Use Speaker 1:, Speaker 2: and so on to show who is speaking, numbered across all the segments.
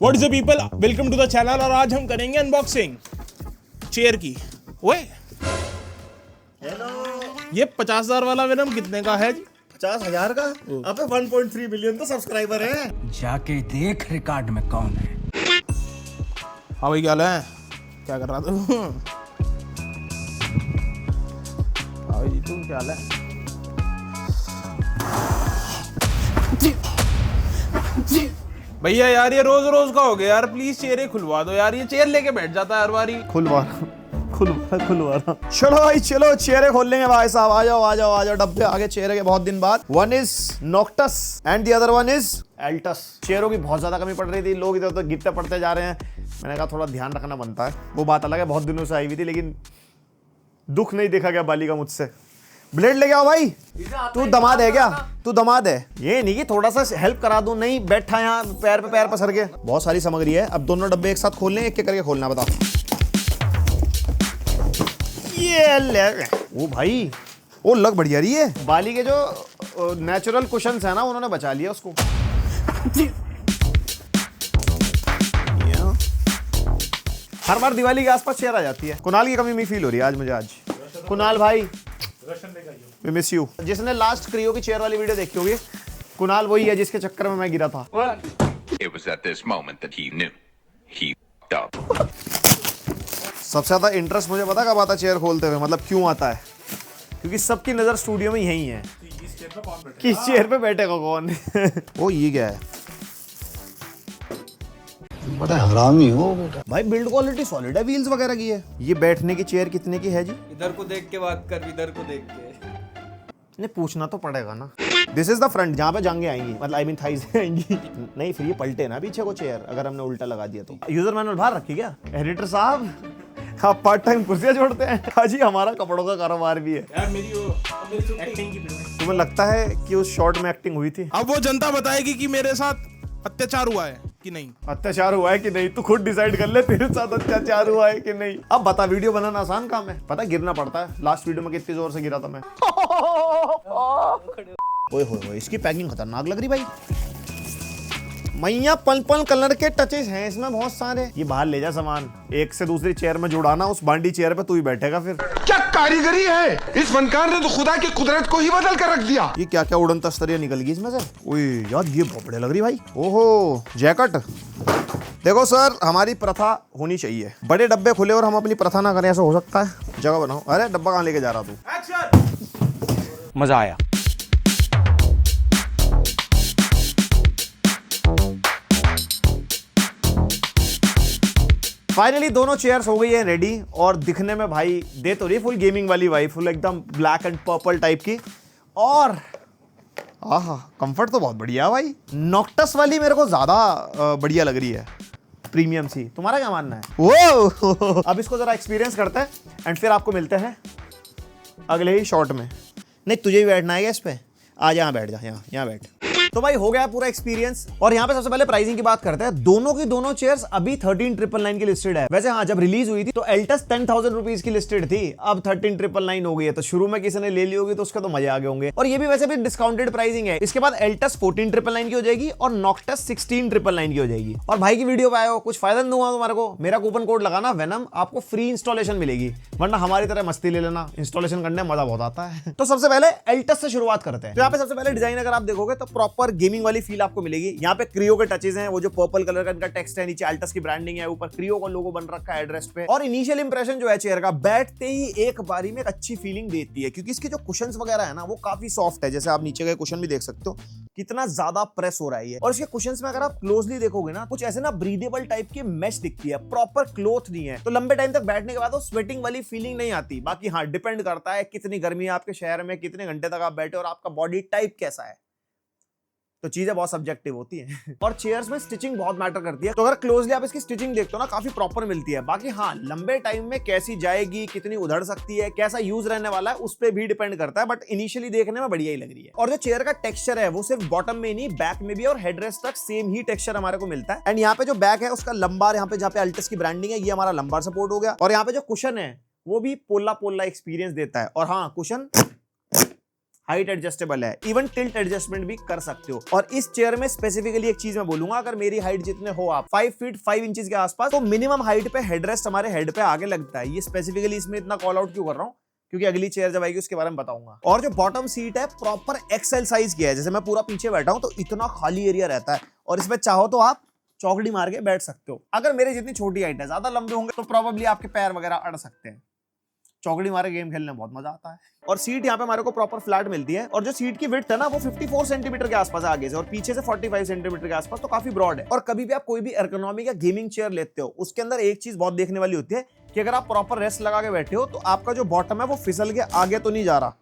Speaker 1: What is the people, welcome to the channel. और आज हम करेंगे अनबॉक्सिंग चेयर की। ओए ये 50,000 वाला वेनम कितने का है?
Speaker 2: 50,000 का? अबे 1.3 मिलियन तो सब्सक्राइबर हैं।
Speaker 3: जाके देख रिकॉर्ड में कौन है।
Speaker 1: हाँ भाई, क्या हाल है? क्या कर रहा तू? हाँ भाई, तू क्या हाल है? भैया यार ये रोज रोज का हो गया यार, प्लीज चेयर खुलवा दो यार। ये चेयर लेके बैठ जाता है हर बारी।
Speaker 2: खुलवा चलो भाई, चलो चेहरे खोल लेंगे भाई साहब। आ जाओ डब्बे आगे चेहरे के बहुत दिन बाद। One is Noctis and the other one is Altus. चेहरों की बहुत ज्यादा कमी पड़ रही थी, लोग इधर उधर गिरते पड़ते जा रहे हैं। मैंने कहा थोड़ा ध्यान रखना बनता है। वो बात अलग है, बहुत दिनों से आई हुई थी, लेकिन दुख नहीं देखा गया बाली का मुझसे। ब्लेड लेके आओ भाई। तू दमाद है क्या? तू दमाद है? ये नहीं कि थोड़ा सा हेल्प करा दूं, नहीं बैठा यहाँ पैर पे पैर पसर के। बहुत सारी सामग्री है। अब दोनों डब्बे एक साथ खोलने, एक एक करके खोलना। बताओ। ये ले ओ भाई, ओ लग बढ़िया रही है। बाली के जो नेचुरल कुशन्स है ना, उन्होंने बचा लिया उसको। हर बार दिवाली के आसपास चेयर आ जाती है। कुणाल की कमी में फील हो रही है आज मुझे। आज कुणाल भाई, We miss you। जिसने लास्ट क्रियो की चेयर वाली वीडियो देखी होगी, कुणाल वही है जिसके चक्कर में मैं गिरा था।
Speaker 4: It was at this moment that he knew he f***ed up.
Speaker 2: सबसे ज्यादा इंटरेस्ट मुझे पता कब आता चेयर खोलते हुए, मतलब क्यों आता है? क्योंकि सबकी नजर स्टूडियो में यही है। किस चेयर पे बैठेगा कौन? ओ ये क्या है?
Speaker 5: बड़ा हरामी हो बेटा।
Speaker 2: भाई बिल्ड क्वालिटी सॉलिड है, व्हील्स वगैरह की है। ये बैठने की चेयर कितने की है जी?
Speaker 6: इधर को देख के बात कर, इधर को देख के।
Speaker 2: नहीं पूछना तो पड़ेगा ना। दिस इज द फ्रंट, जहाँ पे जांघें आएंगी, मतलब आई मीन थाइज आएंगी। नहीं फिर ये पलटे ना पीछे को चेयर, अगर हमने उल्टा लगा दिया तो। यूजर मैनुअल बाहर रखी क्या एडिटर साहब? आप पार्ट टाइम कुर्सियां जोड़ते हैं? हाँ जी, हमारा कपड़ों का कारोबार भी है
Speaker 1: यार मेरी एक्टिंग की पेमेंट।
Speaker 2: तुम्हें लगता है कि उस शॉट में एक्टिंग हुई थी?
Speaker 1: अब वो जनता बताएगी कि मेरे साथ अत्याचार हुआ है कि नहीं।
Speaker 2: अत्याचार हुआ है कि नहीं तू खुद डिसाइड कर ले, तेरे साथ अत्याचार हुआ है कि नहीं। अब बता, वीडियो बनाना आसान काम है? पता गिरना पड़ता है। लास्ट वीडियो में कितनी जोर से गिरा था मैं। ओए होए, इसकी पैकिंग खतरनाक लग रही भाई। मैया पल पल कलर के टचेस हैं इसमें बहुत सारे। ये बाहर ले जा सामान, एक से दूसरी चेयर में जुड़ाना। उस बांडी चेयर पे तू ही बैठेगा फिर।
Speaker 5: क्या कारीगरी है इस फनकार ने, तो खुदा की कुदरत को ही बदल कर रख दिया।
Speaker 2: ये क्या क्या उड़न तस्तरियां निकल गई इसमें से। ओए यार, ये बहुत बढ़िया लग रही भाई। ओहो, जैकेट। देखो सर, हमारी प्रथा होनी चाहिए। बड़े डब्बे खुले और हम अपनी प्रथा ना करें, ऐसा हो सकता है? जगह बनाओ। अरे डब्बा कहाँ लेके जा रहा तू?
Speaker 3: मजा आया।
Speaker 2: फाइनली दोनों चेयर्स हो गई है रेडी, और दिखने में भाई दे तो रही फुल गेमिंग वाली वाइब, फुल एकदम ब्लैक एंड पर्पल टाइप की। और आहा, कंफर्ट तो बहुत बढ़िया है भाई। नॉक्टस वाली मेरे को ज्यादा बढ़िया लग रही है, प्रीमियम सी। तुम्हारा क्या मानना है? वो अब इसको जरा एक्सपीरियंस करते हैं एंड फिर आपको मिलते हैं अगले ही शॉट में। नहीं तुझे भी बैठना है क्या इस पे? आज यहाँ बैठ जा, यहाँ बैठ। तो भाई हो गया पूरा एक्सपीरियंस। और यहाँ पे सबसे पहले प्राइसिंग की बात करते हैं। दोनों की दोनों चेयर्स अभी 13,999 की लिस्टेड है। वैसे हाँ, जब रिलीज हुई थी तो एल्टस 10,000 रुपीज की लिस्टेड थी, अब 13,999 हो गई है। तो शुरू में किसी ने ले ली होगी तो उसका तो मजे आ गए होंगे। और ये भी वैसे भी डिस्काउंटेड प्राइसिंग है। इसके बाद एल्टस 14,999 की हो जाएगी और नॉक्टस 16,999 की हो जाएगी। और भाई की वीडियो पे आए हो, कुछ फायदा नहीं दूंगा तुम्हारे को। मेरा कूपन कोड लगाना वेनम, आपको फ्री इंस्टॉलेशन मिलेगी। वरना हमारी तरह मस्ती ले लेना, इंस्टॉलेशन करने में मजा बहुत आता है। तो सबसे पहले एल्टस से शुरुआत करते हैं। तो यहाँ पे सबसे पहले डिजाइन अगर आप देखोगे तो प्रॉपर गेमिंग वाली फील आपको मिलेगी। यहाँ पे क्रियो के टचेस हैं, वो जो पर्पल कलर का इनका टेक्स्ट है, नीचे अल्टस की ब्रांडिंग है, ऊपर क्रियो का लोगो बन रखा है एड्रेस पे। और इनिशियल इंप्रेशन जो है चेयर का, बैठते ही एक बारी में एक अच्छी फीलिंग देती है, क्योंकि इसके जो कुशन्स वगैरह है ना, वो काफी सॉफ्ट है। जैसे आप नीचे के कुशन भी देख सकते हो कितना ज्यादा प्रेस हो रहा है। और इसके कुशन्स में अगर आप क्लोजली देखोगे ना, कुछ ऐसे ना ब्रीदेबल टाइप की मेश दिखती है, प्रॉपर क्लॉथ नहीं है। तो लंबे टाइम तक बैठने के बाद वो स्वेटिंग वाली फीलिंग नहीं आती। बाकी हाँ, डिपेंड करता है कितनी गर्मी है आपके शहर में, कितने घंटे तक आप बैठे और आपका बॉडी टाइप कैसा है। तो चीजें बहुत सब्जेक्टिव होती हैं। और चेयर्स में स्टिचिंग बहुत मैटर करती है। तो अगर क्लोजली आप इसकी स्टिचिंग देखते हो ना, काफी प्रॉपर मिलती है। बाकी हाँ, लंबे टाइम में कैसी जाएगी, कितनी उधड़ सकती है, कैसा यूज रहने वाला है, उस पर भी डिपेंड करता है। बट इनिशियली देखने में बढ़िया ही लग रही है। और जो चेयर का टेक्सचर है वो सिर्फ बॉटम में ही नहीं, बैक में भी और हेडरेस्ट तक सेम ही टेक्सचर हमारे को मिलता है। एंड यहाँ पे जो बैक है उसका लंबार, यहाँ पे जहाँ पे अल्टस की ब्रांडिंग है, ये हमारा लंबार सपोर्ट हो गया। और यहाँ पे जो कुशन है वो भी पोला पोला एक्सपीरियंस देता है। और हाँ, कुशन हाइट एडजस्टेबल है, इवन टिल्ट एडजस्टमेंट भी कर सकते हो। और इस चेयर में स्पेसिफिकली एक चीज मैं बोलूंगा, अगर मेरी हाइट जितने हो आप 5 फीट 5 इंचेस के आसपास, तो मिनिमम हाइट पे हेडरेस्ट हमारे हेड पे आगे लगता है। ये स्पेसिफिकली इसमें इतना कॉल आउट क्यों कर रहा हूँ, क्योंकि अगली चेयर जब आएगी उसके बारे में बताऊंगा। और जो बॉटम सीट है प्रॉपर एक्सेल साइज की है, जैसे मैं पूरा पीछे बैठा हूं तो इतना खाली एरिया रहता है, और इसमें चाहो तो आप चौकड़ी मार के बैठ सकते हो। अगर मेरे जितनी छोटी हाइट है, ज्यादा लंबे होंगे तो प्रोबेबली आपके पैर वगैरह अड़ सकते हैं। चौकड़ी मारे गेम खेलने में बहुत मजा आता है। और सीट यहाँ पे हमारे को प्रॉपर फ्लैट मिलती है, और जो सीट की विड्थ है ना वो 54 सेंटीमीटर के आसपास है आगे से, और पीछे से 45 सेंटीमीटर के आसपास, तो काफी ब्रॉड है। और कभी भी आप कोई भी एर्गोनॉमिक या गेमिंग चेयर लेते हो, उसके अंदर एक चीज बहुत देखने वाली होती है कि अगर आप प्रॉपर रेस्ट लगा के बैठे हो तो आपका जो बॉटम है वो फिसल के आगे तो नहीं जा रहा,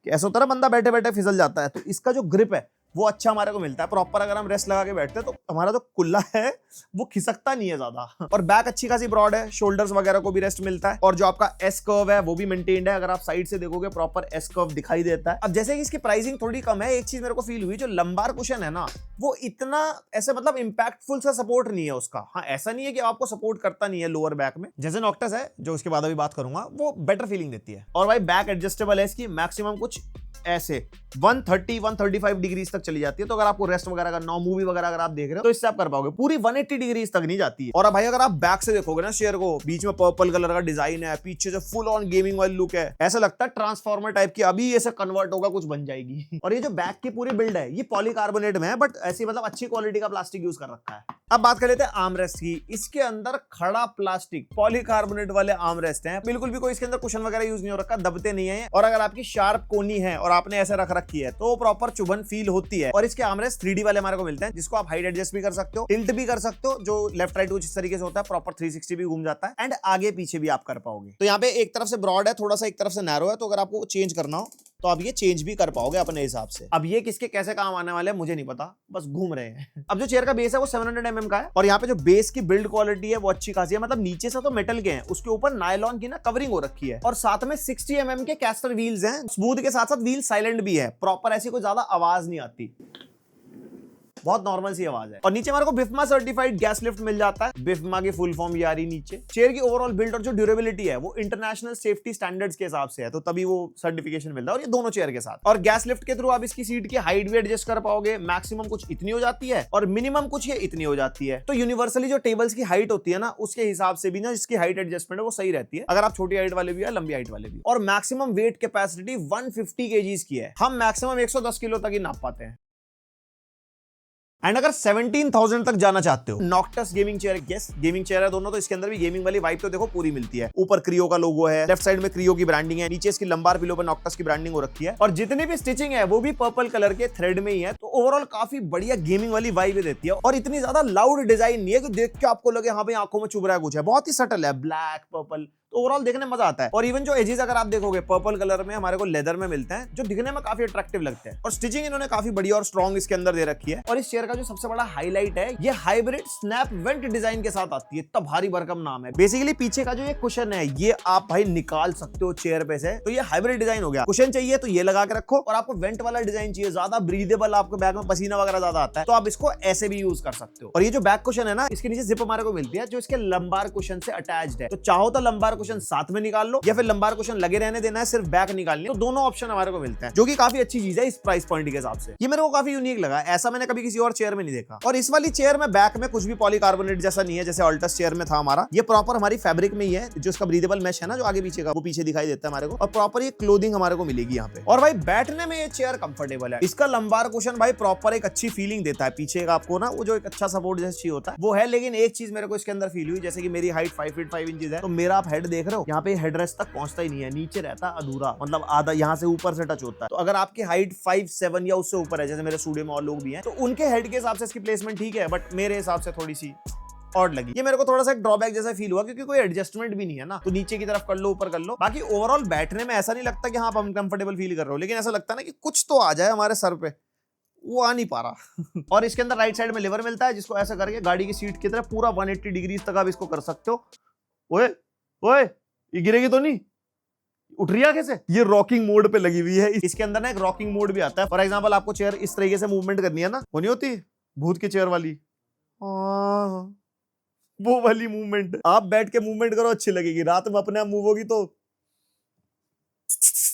Speaker 2: कि ऐसा होता है ना बंदा बैठे बैठे फिसल जाता है। तो इसका जो ग्रिप है वो अच्छा हमारे को मिलता है प्रॉपर। अगर हम रेस्ट लगा के बैठते हैं तो हमारा जो कुल्ला है वो खिसकता नहीं है ज्यादा। और बैक अच्छी खासी ब्रॉड है, शोल्डर्स वगैरह को भी रेस्ट मिलता है, और जो आपका एस कर्व है वो भी मेंटेन्ड है। अगर आप साइड से देखोगे प्रॉपर एस कर्व दिखाई देता है। अब जैसे कि इसकी प्राइसिंग थोड़ी कम है, एक चीज मेरे को फील हुई, जो लंबार कुशन है ना वो इतना ऐसे मतलब इंपैक्टफुल सा सपोर्ट नहीं है उसका। हाँ, ऐसा नहीं है कि आपको सपोर्ट करता नहीं है लोअर बैक में, जैसे नॉक्टस है जो उसके बाद अभी बात करूंगा, वो बेटर फीलिंग देती है। और भाई बैक एडजस्टेबल है इसकी, मैक्सिमम कुछ ऐसे 130-135 डिग्री तक चली जाती है। तो अगर आपको रेस्ट वगैरह करना हो, मूवी वगैरह अगर आप देख रहे हो तो इससे आप कर पाओगे। पूरी 180 डिग्री तक नहीं जाती है। और अब भाई अगर आप बैक से देखोगे ना चेयर को, बीच में पर्पल कलर का डिजाइन है, पीछे से फुल ऑन गेमिंग वाली लुक है, ऐसा लगता है ट्रांसफॉर्मर टाइप की अभी ऐसे कन्वर्ट होगा, कुछ बन जाएगी। और ये जो बैक की पूरी बिल्ड है ये पॉलीकार्बोनेट में है, बट ऐसी मतलब अच्छी क्वालिटी का प्लास्टिक यूज कर रखा है। अब बात कर लेते हैं आर्मरेस्ट की। इसके अंदर खड़ा प्लास्टिक पॉलीकार्बोनेट वाले आर्मरेस्ट हैं, बिल्कुल भी कोई इसके अंदर कुशन वगैरह यूज नहीं हो रखा, दबते नहीं है। और अगर आपकी शार्प कोनी है और आपने ऐसे रख रखी है तो प्रॉपर चुभन फील होती है। और इसके आर्मरेस्ट 3D वाले हमारे को मिलते हैं, जिसको आप हाइट एडजस्ट भी कर सकते हो, टिल्ट भी कर सकते हो, जो लेफ्ट राइट कुछ इस तरीके से होता है, प्रॉपर 360 भी घूम जाता है, एंड आगे पीछे भी आप कर पाओगे। तो यहाँ पे एक तरफ से ब्रॉड है, थोड़ा सा एक तरफ से नैरो है, तो अगर आपको चेंज करना हो तो आप ये चेंज भी कर पाओगे अपने हिसाब से। अब ये किसके कैसे काम आने वाले हैं मुझे नहीं पता, बस घूम रहे हैं। अब जो चेयर का बेस है वो 700 mm का है, और यहाँ पे जो बेस की बिल्ड क्वालिटी है वो अच्छी खासी है। मतलब नीचे से तो मेटल के हैं, उसके ऊपर नायलॉन की ना कवरिंग हो रखी है, और साथ में 60 mm के कैस्टर व्हील्स हैं। स्मूथ के साथ साथ व्हील साइलेंट भी है, प्रॉपर ऐसी कोई ज्यादा आवाज नहीं आती, बहुत नॉर्मल सी आवाज है। और नीचे हमारे को बिफमा सर्टिफाइड गैस लिफ्ट मिल जाता है। बिफमा की फुल फॉर्म ये आ रही नीचे। चेयर की ओवरऑल बिल्ड और जो ड्यूरेबिलिटी है वो इंटरनेशनल सेफ्टी स्टैंडर्ड्स के हिसाब से है, तो तभी वो सर्टिफिकेशन मिलता है, और ये दोनों चेयर के साथ। और गैस लिफ्ट के थ्रू आप इसकी सीट की हाइट भी एडजस्ट कर पाओगे। मैक्सिमम कुछ इतनी हो जाती है और मिनिमम कुछ ये इतनी हो जाती है। तो यूनिवर्सली जो टेबल्स की हाइट होती है ना, उसके हिसाब से भी ना इसकी हाइट एडजस्टमेंट है वो सही रहती है, अगर आप छोटी हाइट वाले भी है, लंबी हाइट वाले भी। और मैक्सिमम वेट कैपेसिटी 150 kg की है, हम मैक्सिमम 110 किलो तक ही नाप पाते हैं। एंड अगर 17,000 तक जाना चाहते हो, Noctis gaming chair, yes gaming chair है दोनों, तो इसके अंदर भी गेमिंग वाली वाइब तो देखो पूरी मिलती है। ऊपर क्रियो का लोगो है, लेफ्ट साइड में क्रियो की ब्रांडिंग है, नीचे इसकी लंबार पिलो पर नॉक्टस की ब्रांडिंग हो रखी है, और जितनी भी स्टिचिंग है वो भी पर्पल कलर के थ्रेड में ही है। तो ओवरऑल काफी बढ़िया गेमिंग वाली वाइब देती है, और इतनी ज्यादा लाउड डिजाइन नहीं है कि देख के आपको लगे हाँ भाई आंखों में चुभ रहा है कुछ है, बहुत ही सटल है, ब्लैक पर्पल, तो ओवरऑल देखने में मजा आता है। और इवन जो एजेस अगर आप देखोगे पर्पल कलर में हमारे को लेदर में मिलते हैं, जो दिखने में काफी अट्रैक्टिव लगते हैं। और स्टिचिंग इन्होंने काफी बढ़िया और स्ट्रॉन्ग इसके अंदर दे रखी है। और इस चेयर का जो सबसे बड़ा हाईलाइट है, ये हाइब्रिड स्नैप वेंट डिजाइन के साथ आती है, इतना भारी भरकम नाम है। बेसिकली पीछे का जो ये कुशन है ये आप भाई निकाल सकते हो चेयर पे से, तो ये हाइब्रिड डिजाइन हो गया। कुशन चाहिए तो ये लगा के रखो, और आपको वेंट वाला डिजाइन चाहिए, ज्यादा ब्रीदेबल, आपको बैग में पसीना वगैरह ज्यादा आता है, तो आप इसको ऐसे भी यूज कर सकते हो। और ये जो बैक कुशन है ना, इसके नीचे जिप हमारे को मिलती है, जो इसके लंबार कुशन से अटैच्ड है। तो चाहो तो लंबार कुशन साथ में निकाल लो, या फिर लंबार कुशन लगे रहने देना है, सिर्फ बैक निकालनी है, तो दोनों ऑप्शन हमारे को मिलते हैं, जो कि काफी अच्छी चीज है इस प्राइस पॉइंट के हिसाब से। ये मेरे को काफी यूनिक लगा, ऐसा मैंने कभी किसी और चेयर में नहीं देखा। और इस वाली चेयर में बैक में कुछ भी पॉलीकार्बोनेट जैसा नहीं है, जैसे ऑल्टस चेयर में था हमारा। ये प्रॉपर हमारी फैब्रिक में ही है, जो इसका ब्रीदेबल मैश है ना, जो आगे पीछे का, वो पीछे दिखाई देता है हमारे को, और प्रॉपर ये क्लोथिंग हमारे को मिलेगी यहाँ पे। और भाई बैठने में ये चेयर कंफर्टेबल है। इसका लंबार कुशन भाई प्रॉपर एक अच्छी फीलिंग देता है, पीछे का आपको ना वो जो एक अच्छा सपोर्ट जैसा चाहिए होता है वो है। लेकिन एक चीज मेरे को इसके अंदर फील हुई, जैसे कि मेरी हाइट 5 फीट 5 इंचेस है, तो मेरा आप हेड देख रहे हो, यहाँ पे हेडरेस्ट तक पहुंचता नहीं है, नीचे रहता अधूरा, मतलब आधा यहाँ से ऊपर से टच होता है। तो अगर आपकी हाइट 5'7" या उससे ऊपर है, जैसे मेरे स्टूडियो में और लोग भी हैं, तो उनके हेड के हिसाब से इसकी प्लेसमेंट ठीक है, बट मेरे हिसाब से थोड़ी सी ऑड लगी। ये मेरे को थोड़ा सा एक ड्रॉबैक जैसा फील हुआ, क्योंकि कोई एडजस्टमेंट भी नहीं है ना, तो नीचे की तरफ कर लो, ऊपर कर लो। बाकी ओवरऑल बैठने में ऐसा नहीं लगता कि हाँ हम कंफर्टेबल फील कर रहे हो, लेकिन ऐसा लगता है ना कि कुछ तो आ जाए हमारे सर पे, वो आ नहीं पा रहा। और इसके अंदर राइट साइड में लिवर मिलता है, जिसको ऐसा करके गाड़ी की सीट की तरफ पूरा 180 डिग्री तक आप इसको कर सकते हो। ओए ओए, ये गिरेगी तो नहीं? उठ रही है कैसे? ये रॉकिंग मोड पे लगी हुई है। इसके अंदर ना एक रॉकिंग मोड भी आता है। फॉर एग्जांपल आपको चेयर इस तरीके से मूवमेंट करनी है ना, वो नहीं होती भूत की चेयर वाली, वो वाली मूवमेंट आप बैठ के मूवमेंट करो, अच्छी लगेगी। रात में अपने आप मूव होगी तो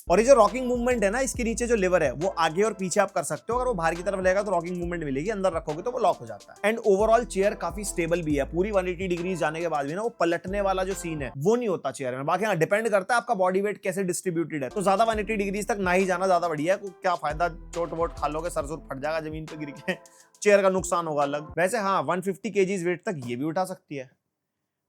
Speaker 2: और ये जो रॉकिंग मूवमेंट है ना, इसके नीचे जो लिवर है वो आगे और पीछे आप कर सकते हो। अगर वो बाहर की तरफ लेगा तो रॉकिंग मूवमेंट मिलेगी, अंदर रखोगे तो वो लॉक हो जाता है। एंड ओवरऑल चेयर काफी स्टेबल भी है, पूरी 180 डिग्री जाने के बाद भी ना वो पलटने वाला जो सीन है वो नहीं होता चेयर में। बाकी हाँ, डिपेंड करता है आपका बॉडी वेट कैसे डिस्ट्रीब्यूटेड है, तो ज्यादा 180 डिग्री तक ना ही जाना ज्यादा बढ़िया है। क्या फायदा, चोट वोट खा लोगे, सर फट जाएगा जमीन पे गिर के, चेयर का नुकसान होगा अलग। वैसे हाँ, 150 kg वेट तक ये भी उठा सकती है,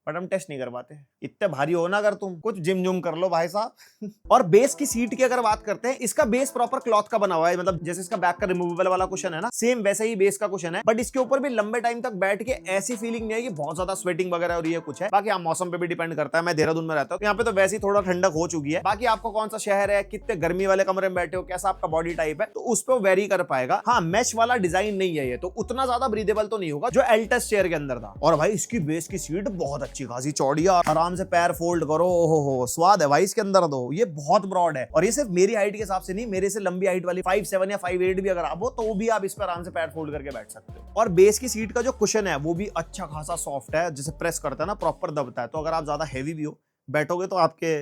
Speaker 2: बट हम टेस्ट नहीं करवाते। इतने भारी हो ना, अगर तुम कुछ जिम जुम कर लो भाई साहब। और बेस की सीट की अगर बात करते हैं, इसका बेस प्रॉपर क्लॉथ का बना हुआ है, मतलब जैसे इसका बैक का रिमूवेबल वाला कुशन है ना, सेम वैसे ही बेस का कुशन है। बट इसके ऊपर भी लंबे टाइम तक बैठ के ऐसी फीलिंग नहीं है कि बहुत ज्यादा स्वेटिंग वगैरह और ये कुछ है। बाकी आप मौसम पे भी डिपेंड करता है। मैं देहरादून में रहता हूँ, यहाँ पे तो वैसे ही थोड़ा ठंडक हो चुकी है। बाकी आपको कौन सा शहर है, कितने गर्मी वाले कमरे में बैठे हो, कैसा आपका बॉडी टाइप है, तो उस पर वेरी कर पाएगा। हाँ, मैश वाला डिजाइन नहीं है ये, तो उतना ज्यादा ब्रीदेबल तो नहीं होगा जो एल्टस चेयर के अंदर था। और भाई इसकी बेस की सीट बहुत अच्छी खासी चौड़ी, आराम से पैर फोल्ड करो, ओहो स्वाद है भाई इसके अंदर। दो ये बहुत ब्रॉड है, और ये सिर्फ मेरी हाइट के हिसाब से नहीं, मेरे से लंबी हाइट वाली 5'7" या 5'8" भी अगर आप हो तो भी आप इस पर आराम से पैर फोल्ड करके बैठ सकते हो। और बेस की सीट का जो कुशन है वो भी अच्छा खासा सॉफ्ट है, जिसे प्रेस करता है ना प्रॉपर दबता है। तो अगर आप ज्यादा हैवी भी हो, बैठोगे तो आपके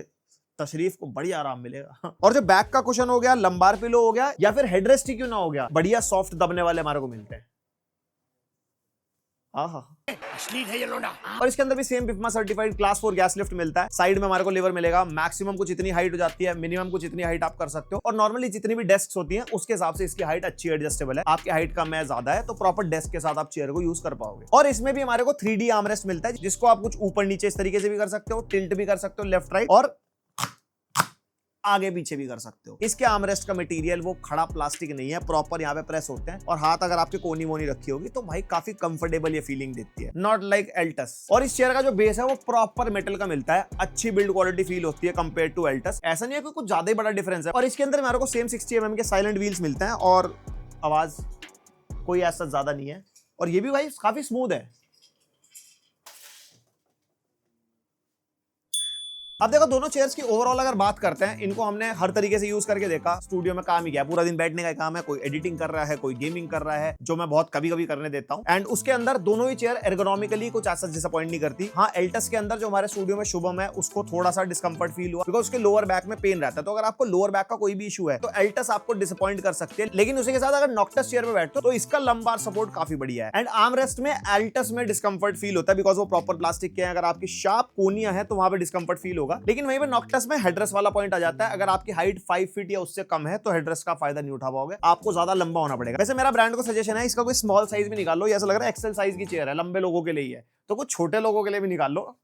Speaker 2: तशरीफ को बढ़िया आराम मिलेगा। और जो बैक का कुशन हो गया, लंबार पिलो हो गया, या फिर हेडरेस्ट ही क्यों ना हो गया, बढ़िया सॉफ्ट दबने वाले हमारे को मिलते हैं। और इसके अंदर भी same BIFMA certified class 4 gas lift मिलता है। साइड में हमारे को लीवर मिलेगा, मैक्सिमम कुछ इतनी हाइट हो जाती है, मिनिमम कुछ इतनी हाइट आप कर सकते हो। और नॉर्मली जितनी भी डेस्क होती हैं उसके हिसाब से इसकी हाइट अच्छी एडजस्टेबल है। आपकी हाइट कम है, ज्यादा है, तो प्रॉपर डेस्क के साथ आप चेयर को यूज कर पाओगे। और इसमें भी हमारे को 3D आर्मरेस्ट मिलता है, जिसको आप कुछ ऊपर नीचे इस तरीके से भी कर सकते हो, टिल्ट भी कर सकते हो लेफ्ट राइट, और आगे पीछे भी कर सकते हो। इसके आर्मरेस्ट का मटेरियल वो खड़ा प्लास्टिक नहीं है, प्रॉपर यहाँ पे प्रेस होते हैं। और हाथ अगर आपके कोनी वोनी रखी होगी तो भाई काफी कंफर्टेबल ये फीलिंग देती है, नॉट लाइक एल्टस। और इस चेयर का जो बेस है वो प्रॉपर मेटल का मिलता है, अच्छी बिल्ड क्वालिटी फील होती है कंपेयर टू एल्टस। ऐसा नहीं है कि कुछ ज्यादा ही बड़ा डिफरेंस है। और इसके अंदर हमारे को सेम 60 mm के साइलेंट व्हील्स मिलते हैं, और आवाज कोई ऐसा ज्यादा नहीं है। और ये भी भाई काफी स्मूथ है। अब देखो, दोनों चेयर्स की ओवरऑल अगर बात करते हैं, इनको हमने हर तरीके से यूज करके देखा। स्टूडियो में काम ही किया, पूरा दिन बैठने का काम है, कोई एडिटिंग कर रहा है, कोई गेमिंग कर रहा है, जो मैं बहुत कभी कभी करने देता हूं। एंड उसके अंदर दोनों ही चेयर एर्गोनॉमिकली कुछ ऐसा डिसअपॉइंट नहीं करती। हाँ, एल्टस के अंदर जो हमारे स्टूडियो में शुभम है, उसको थोड़ा सा डिस्कंफर्ट फील हुआ, बिकॉज उसके लोअर बैक में पेन रहता है। तो अगर आपको लोअर बैक का कोई भी इशू है तो एल्टस आपको डिसअपॉइंट कर सकती है। लेकिन उसी के साथ अगर नॉक्टस चेयर में बैठते हो तो इसका लंबार सपोर्ट काफी बढ़िया है। एंड आर्म रेस्ट में एल्टस में डिस्कंफर्ट फील होता है, बिकॉज वो प्रॉपर प्लास्टिक के हैं। अगर आपकी शार्प कोनियां है तो वहां पे डिस्कंफर्ट फील होगा। लेकिन वहीं पे नॉक्टस में हेडरेस्ट वाला पॉइंट आ जाता है। अगर आपकी हाइट 5 फीट या उससे कम है तो हेडरेस्ट का फायदा नहीं उठा पाओगे, आपको ज्यादा लंबा होना पड़ेगा। वैसे मेरा ब्रांड को सजेशन है, इसका कोई स्मॉल साइज भी निकाल लो, ऐसा लग रहा है एक्सेल साइज की चेयर है, लंबे लोगों के लिए है, तो कुछ छोटे लोगों के लिए भी निकाल लो,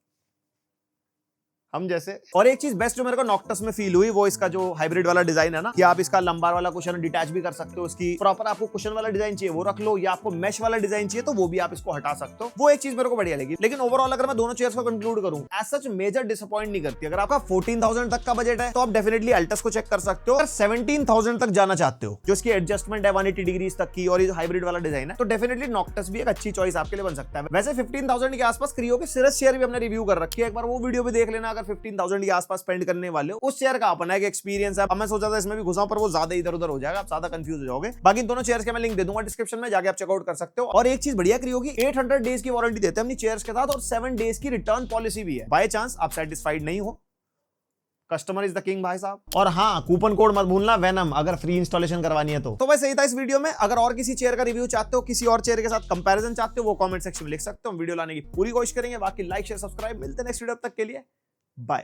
Speaker 2: हम जैसे। और एक चीज बेस्ट जो मेरे को नॉक्टस में फील हुई, वो इसका जो हाइब्रिड वाला डिजाइन है ना, कि आप इसका लंबार वाला कुशन डिटैच भी कर सकते हो। इसकी प्रॉपर आपको कुशन वाला डिजाइन चाहिए वो रख लो, या आपको मैश वाला डिजाइन चाहिए तो वो भी आप इसको हटा सकते हो। वो एक चीज मेरे को बढ़िया लगी। लेकिन ओवरऑल अगर मैं दोनों चेयर्स को कंक्लूड करूं, एज सच मेजर डिसअपॉइंट नहीं करती। अगर आपका 14,000 तक का बजट है तो आप डेफिनेटली एल्टस को चेक कर सकते हो। अगर 17,000 तक जाना चाहते हो, जो इसकी एडजस्टमेंट है 180 डिग्री तक की, और ये हाइब्रिड वाला डिजाइन है, तो डेफिनेटली नॉक्टस भी एक अच्छी चॉइस आपके लिए बन सकता है। वैसे 15,000 के आसपास क्रियो की सिरस चेयर भी हमने रिव्यू कर रखी है, एक बार वो वीडियो भी देख लेना। अगर 15,000 के आसपास स्पेंड करने वाले हो, उस चेयर का अपना एक एक्सपीरियंस है। अब मैं सोचा था इसमें भी घुसाऊं, पर वो ज्यादा इधर उधर हो जाएगा, आप ज्यादा कंफ्यूज हो जाओगे। बाकी दोनों चेयर्स के मैं लिंक दे दूंगा डिस्क्रिप्शन में, जाके आप चेकआउट कर सकते हो। और एक चीज बढ़िया क्रियो की 800 डेज की वारंटी देते हैं अपनी चेयर्स के साथ, और 7 डेज की रिटर्न पॉलिसी भी है। बाय चांस आप सेटिस्फाइड नहीं हो, कस्टमर इज द किंग भाई साहब। और हाँ, कूपन कोड मत भूलना वेनम, अगर फ्री इंस्टॉलेशन करवानी है तो वैसे ही था इस वीडियो में। अगर और किसी चेयर का रिव्यू चाहते हो, किसी और चेयर के साथ कंपैरिजन चाहते हो, वो कमेंट सेक्शन में लिख सकते हो, वीडियो लाने की पूरी कोशिश करेंगे। बाकी लाइक शेयर सब्सक्राइब, मिलते हैं नेक्स्ट वीडियो, तक के लिए बाय।